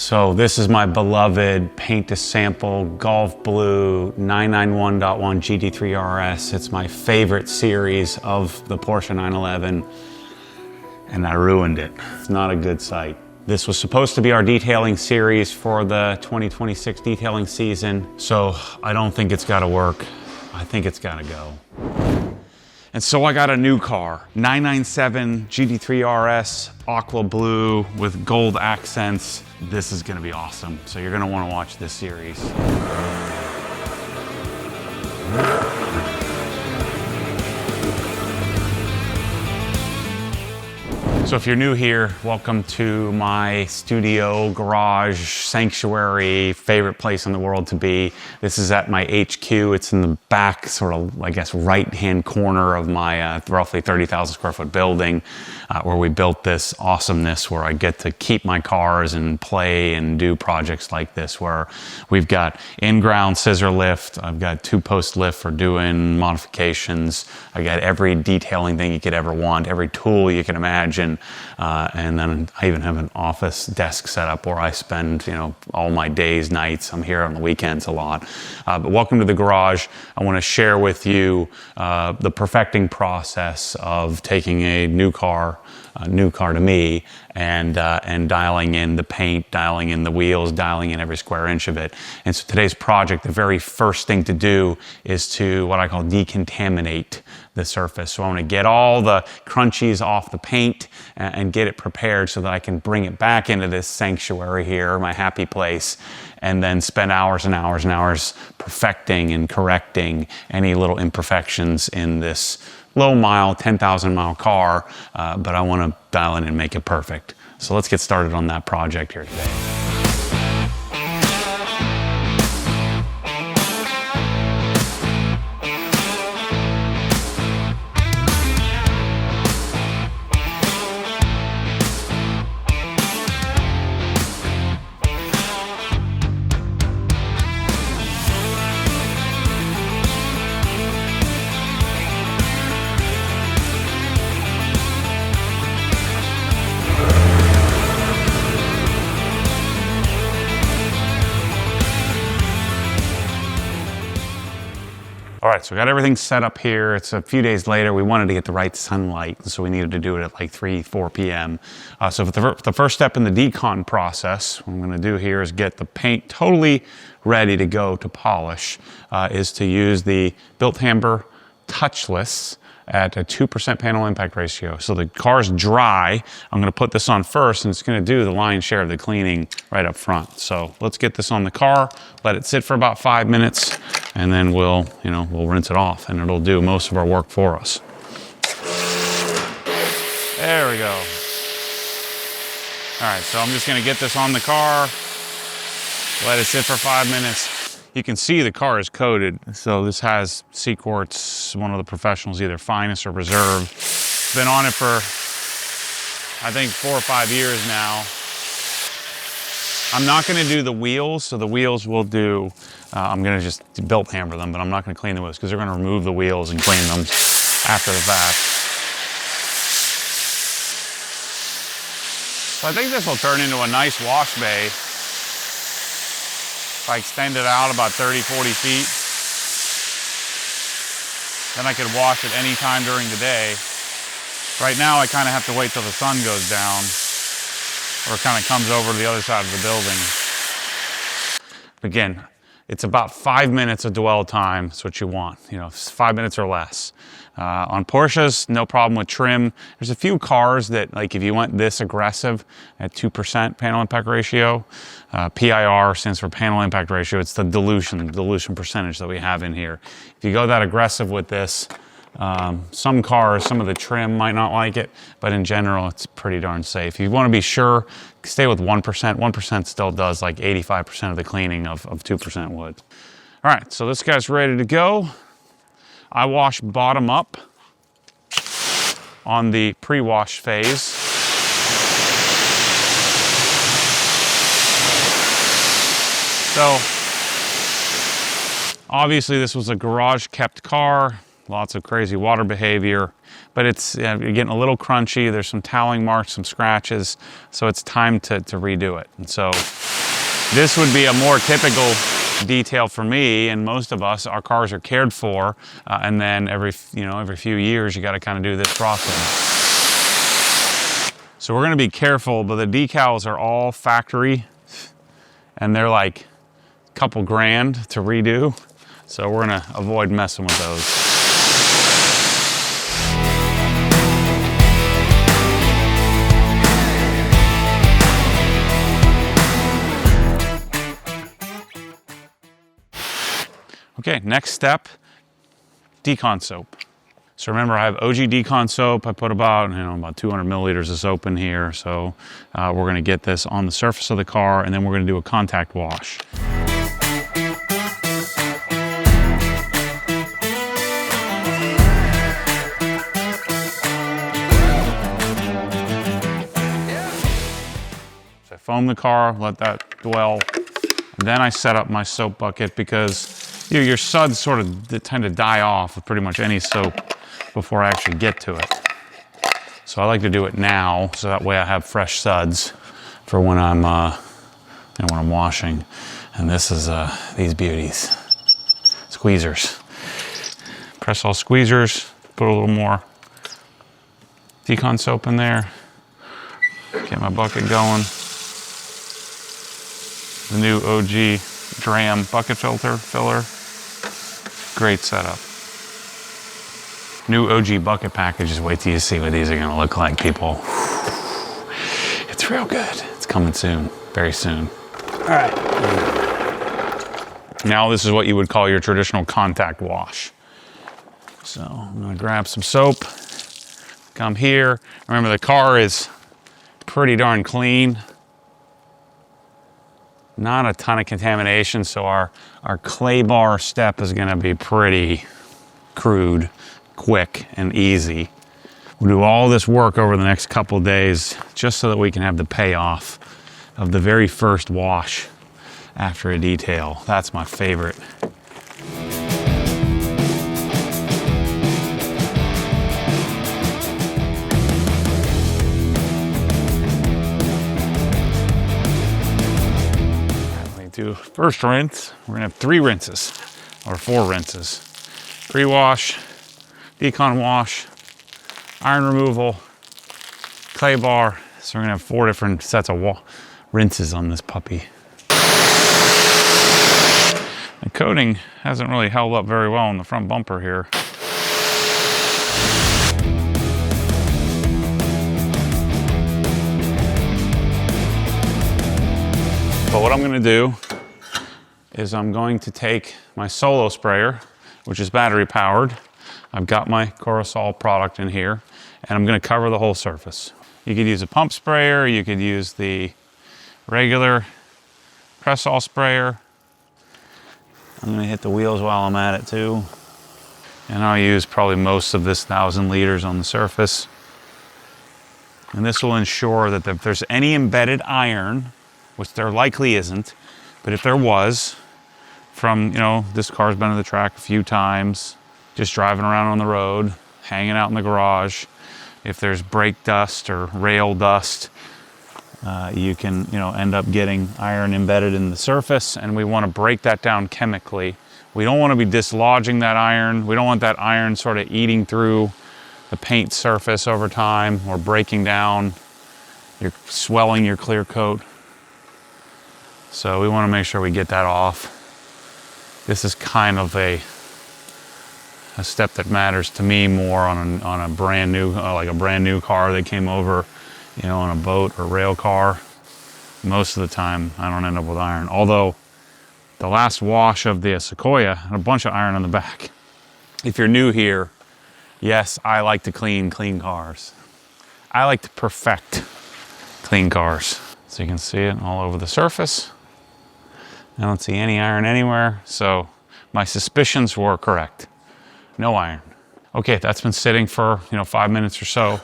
So this is my beloved paint to sample Golf Blue 991.1 GT3 RS. It's my favorite series of the Porsche 911, and I ruined it. It's not a good sight. This was supposed to be our detailing series for the 2026 detailing season, so I don't think it's gotta work. I think it's gotta go. And so I got a new car, 997 GT3 RS, aqua blue with gold accents. This is gonna be awesome. So you're gonna wanna watch this series. So if you're new here, welcome to my studio, garage, sanctuary, favorite place in the world to be. This is at my HQ. It's in the back, sort of, I guess, right-hand corner of my roughly 30,000 square foot building, where we built this awesomeness, where I get to keep my cars and play and do projects like this, where we've got in-ground scissor lift. I've got two-post lift for doing modifications. I got every detailing thing you could ever want, every tool you can imagine. And then I even have an office desk set up where I spend, all my days, nights. I'm here on the weekends a lot. But welcome to the garage. I want to share with you the perfecting process of taking a new car to me, and dialing in the paint, dialing in the wheels, dialing in every square inch of it. And so today's project, the very first thing to do is to what I call decontaminate the surface. So I want to get all the crunchies off the paint and get it prepared so that I can bring it back into this sanctuary here, my happy place, and then spend hours and hours and hours perfecting and correcting any little imperfections in this low mile, 10,000 mile car, but I want to dial in and make it perfect. So let's get started on that project here today. All right, so we got everything set up here. It's a few days later. We wanted to get the right sunlight, so we needed to do it at like 4 p.m. So for the first step in the decon process, what I'm gonna do here is get the paint totally ready to go to polish, is to use the Built Hamber Touchless at a 2% panel impact ratio. So the car's dry. I'm gonna put this on first, and it's gonna do the lion's share of the cleaning right up front. So let's get this on the car, let it sit for about 5 minutes, and then we'll rinse it off, and it'll do most of our work for us. There we go. All right, so I'm just gonna get this on the car, let it sit for 5 minutes. You can see the car is coated. So this has C-Quartz, one of the professionals, either Finest or Reserve. Been on it for, I think, 4 or 5 years now. I'm not gonna do the wheels, so the wheels will do, I'm gonna just Built Hammer them, but I'm not gonna clean the wheels because they're gonna remove the wheels and clean them after the fact. So I think this will turn into a nice wash bay. If I extend it out about 30, 40 feet, then I could wash it any time during the day. Right now, I kind of have to wait till the sun goes down, or it kind of comes over to the other side of the building. Again, it's about 5 minutes of dwell time. That's what you want, 5 minutes or less. On Porsches, no problem with trim. There's a few cars that, like, if you went this aggressive at 2% panel impact ratio, PIR stands for panel impact ratio. It's the dilution percentage that we have in here. If you go that aggressive with this, some cars, some of the trim might not like it, but in general, it's pretty darn safe. If you want to be sure, stay with 1%. 1% still does like 85% of the cleaning of 2% wood. All right, so this guy's ready to go. I wash bottom up on the pre-wash phase. So obviously this was a garage kept car. lots of crazy water behavior, but it's you're getting a little crunchy. There's some toweling marks, some scratches, so it's time to redo it. And so this would be a more typical detail for me and most of us. Our cars are cared for, and then every few years you got to kind of do this frosting. So we're going to be careful, but the decals are all factory, and they're like a couple grand to redo. So we're going to avoid messing with those. Okay, next step, decon soap. So remember, I have OG Decon soap. I put about 200 milliliters of soap in here. So we're going to get this on the surface of the car, and then we're going to do a contact wash. So I foam the car, let that dwell, and then I set up my soap bucket because your suds sort of tend to die off with pretty much any soap before I actually get to it. So I like to do it now, so that way I have fresh suds for when I'm washing. And this is these beauties, squeezers. Press all squeezers. Put a little more Decon soap in there. Get my bucket going. The new OG Dram bucket filler. Great setup. New OG bucket packages. Wait till you see what these are going to look like, people. It's real good. It's coming soon, very soon. All right. Now this is what you would call your traditional contact wash. So I'm going to grab some soap, come here. Remember, the car is pretty darn clean. Not a ton of contamination, so our clay bar step is going to be pretty crude, quick, and easy. We'll do all this work over the next couple of days just so that we can have the payoff of the very first wash after a detail. That's my favorite. Do first rinse. We're gonna have 3 rinses or 4 rinses. Pre-wash, decon wash, iron removal, clay bar. So we're gonna have 4 different sets of rinses on this puppy. The coating hasn't really held up very well on the front bumper here. But what I'm going to do is I'm going to take my Solo sprayer, which is battery powered. I've got my Corosol product in here, and I'm going to cover the whole surface. You could use a pump sprayer, you could use the regular Cressol sprayer. I'm going to hit the wheels while I'm at it too. And I'll use probably most of this 1,000 liters on the surface. And this will ensure that if there's any embedded iron, which there likely isn't, but if there was, from, this car's been to the track a few times, just driving around on the road, hanging out in the garage, if there's brake dust or rail dust, you can, end up getting iron embedded in the surface, and we want to break that down chemically. We don't want to be dislodging that iron. We don't want that iron sort of eating through the paint surface over time or breaking down, you're swelling your clear coat. So we want to make sure we get that off. This is kind of a step that matters to me more on a brand new, like a brand new car that came over, on a boat or rail car. Most of the time, I don't end up with iron. Although the last wash of the Sequoia had a bunch of iron on the back. If you're new here, yes, I like to clean cars. I like to perfect clean cars. So you can see it all over the surface. I don't see any iron anywhere, so my suspicions were correct. No iron. Okay, that's been sitting for, 5 minutes or so.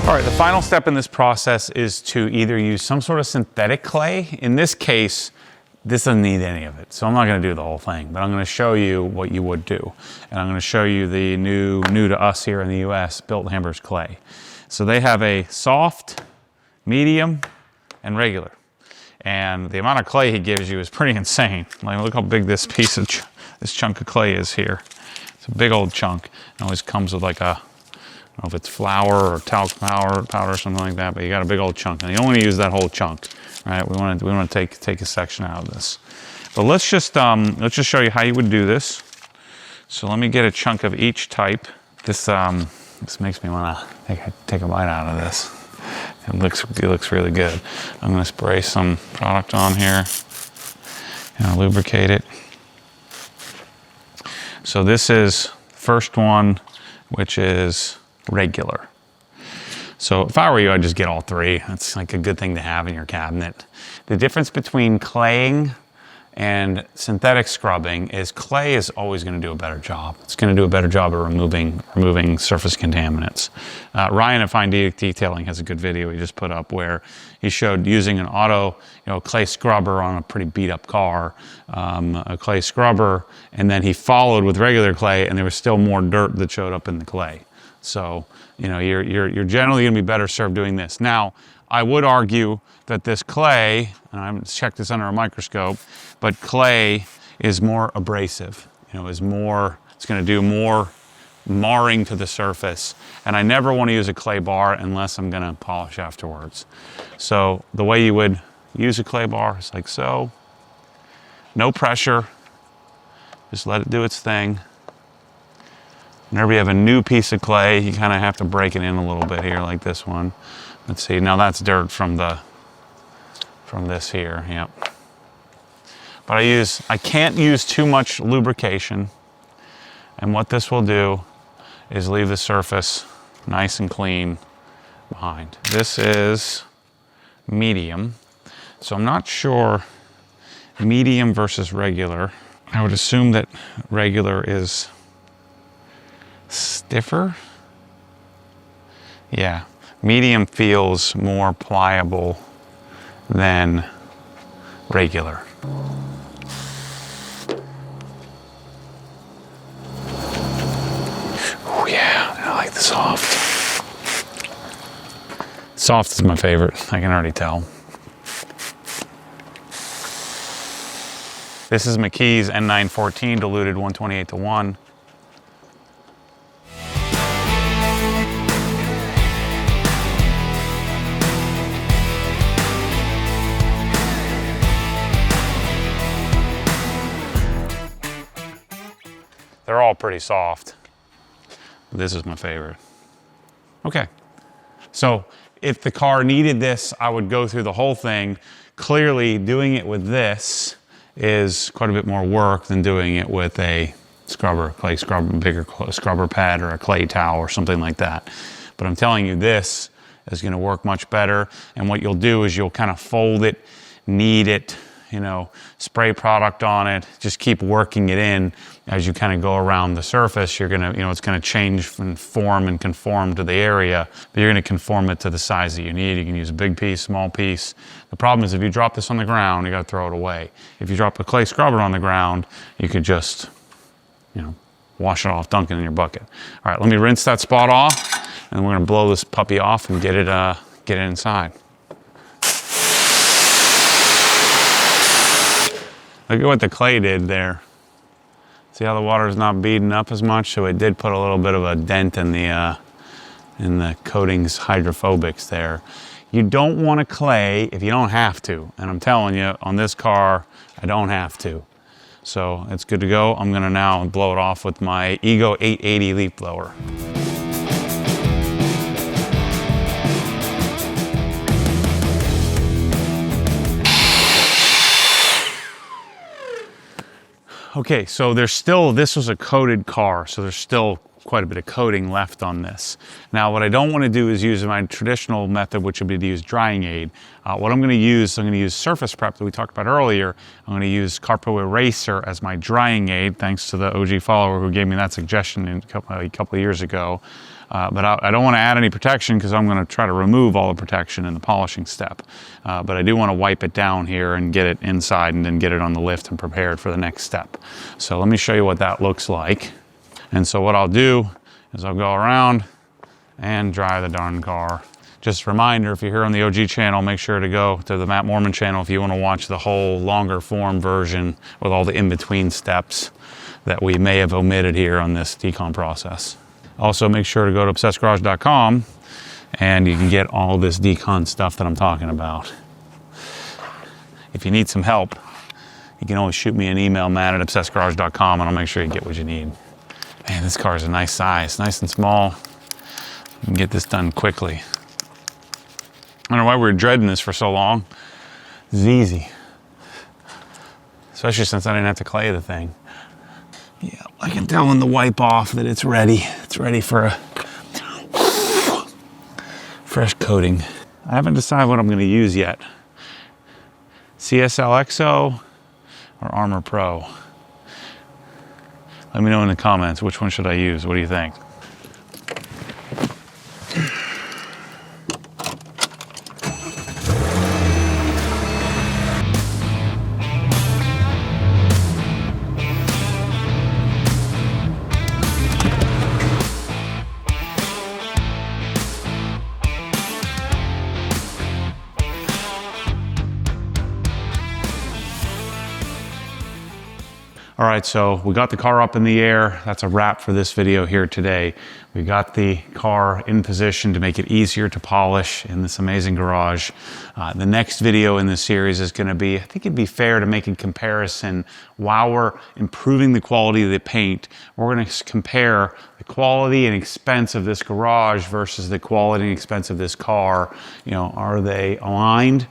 All right, the final step in this process is to either use some sort of synthetic clay. In this case, this doesn't need any of it, so I'm not gonna do the whole thing, but I'm gonna show you what you would do. And I'm gonna show you the new to us here in the US, Built Hammers clay. So they have a soft, medium, and regular. And the amount of clay he gives you is pretty insane. Like, look how big this piece of, this chunk of clay is here. It's a big old chunk. It always comes with like a, I don't know if it's flour or talc powder or something like that, but you got a big old chunk. And you don't want to use that whole chunk, right? We want to take a section out of this. But let's just show you how you would do this. So let me get a chunk of each type. This makes me want to take a bite out of this. It looks really good. I'm going to spray some product on here and lubricate it. So this is the first one, which is regular. So if I were you, I'd just get all three. That's like a good thing to have in your cabinet. The difference between claying and synthetic scrubbing is clay is always going to do a better job. It's going to do a better job of removing surface contaminants. Ryan at Fine Detailing has a good video he just put up where he showed using an auto, clay scrubber on a pretty beat up car, a clay scrubber, and then he followed with regular clay, and there was still more dirt that showed up in the clay. So, you're generally going to be better served doing this. Now, I would argue that this clay, and I haven't checked this under a microscope, but clay is more abrasive. It's going to do more marring to the surface. And I never want to use a clay bar unless I'm going to polish afterwards. So the way you would use a clay bar is like so. No pressure. Just let it do its thing. Whenever you have a new piece of clay, you kind of have to break it in a little bit here, like this one. Let's see, now that's dirt from this here, yep. But I can't use too much lubrication. And what this will do is leave the surface nice and clean behind. This is medium. So I'm not sure medium versus regular. I would assume that regular is stiffer. Yeah, medium feels more pliable than regular. Oh yeah, I like the soft. Soft is my favorite, I can already tell. This is McKee's N914 diluted 128:1. They're all pretty soft. This is my favorite. Okay, so if the car needed this, I would go through the whole thing. Clearly, doing it with this is quite a bit more work than doing it with a clay scrubber, bigger scrubber pad or a clay towel or something like that. But I'm telling you, this is gonna work much better. And what you'll do is you'll kind of fold it, knead it, spray product on it, just keep working it in as you kind of go around the surface. You're gonna, it's gonna change and form and conform to the area, but you're gonna conform it to the size that you need. You can use a big piece, small piece. The problem is if you drop this on the ground, you gotta throw it away. If you drop a clay scrubber on the ground, you could just, wash it off, dunk it in your bucket. All right, let me rinse that spot off, and we're gonna blow this puppy off and get it inside. Look at what the clay did there. See how the water's not beading up as much? So it did put a little bit of a dent in the coating's hydrophobics there. You don't want to clay if you don't have to. And I'm telling you, on this car, I don't have to. So it's good to go. I'm gonna now blow it off with my Ego 880 leaf blower. Okay, so this was a coated car, so there's still quite a bit of coating left on this. Now, what I don't want to do is use my traditional method, which would be to use drying aid. What I'm going to use surface prep that we talked about earlier. I'm going to use Carpo Eraser as my drying aid, thanks to the OG follower who gave me that suggestion a couple of years ago. But I don't want to add any protection because I'm going to try to remove all the protection in the polishing step. But I do want to wipe it down here and get it inside and then get it on the lift and prepared for the next step. So let me show you what that looks like. And so what I'll do is I'll go around and dry the darn car. Just a reminder, if you're here on the OG channel, make sure to go to the Matt Moorman channel if you want to watch the whole longer form version with all the in-between steps that we may have omitted here on this decon process. Also, make sure to go to obsessedgarage.com and you can get all this decon stuff that I'm talking about. If you need some help, you can always shoot me an email, matt@obsessedgarage.com, and I'll make sure you get what you need. Man, this car is a nice size, nice and small. You can get this done quickly. I don't know why we were dreading this for so long. It's easy. Especially since I didn't have to clay the thing. Yeah, I can tell in the wipe off that it's ready. It's ready for a fresh coating. I haven't decided what I'm going to use yet. CSL XO or Armor Pro? Let me know in the comments, which one should I use? What do you think? All right, so we got the car up in the air. That's a wrap for this video here today. We got the car in position to make it easier to polish in this amazing garage. The next video in this series is gonna be, I think it'd be fair to make a comparison while we're improving the quality of the paint. We're gonna compare the quality and expense of this garage versus the quality and expense of this car. You know, are they aligned?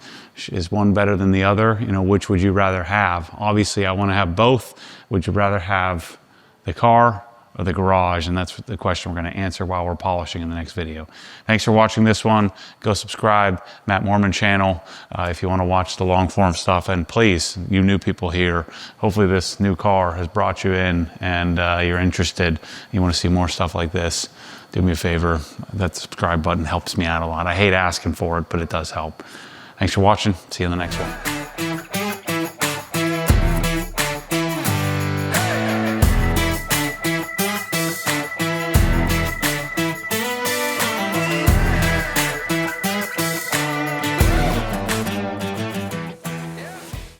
Is one better than the other? You know, which would you rather have? Obviously, I want to have both. Would you rather have the car or the garage? And that's the question we're going to answer while we're polishing in the next video. Thanks for watching this one. Go subscribe, Matt Moorman channel, if you want to watch the long form stuff. And please, you new people here, hopefully this new car has brought you in and you're interested. You want to see more stuff like this. Do me a favor. That subscribe button helps me out a lot. I hate asking for it, but it does help. Thanks for watching. See you in the next one.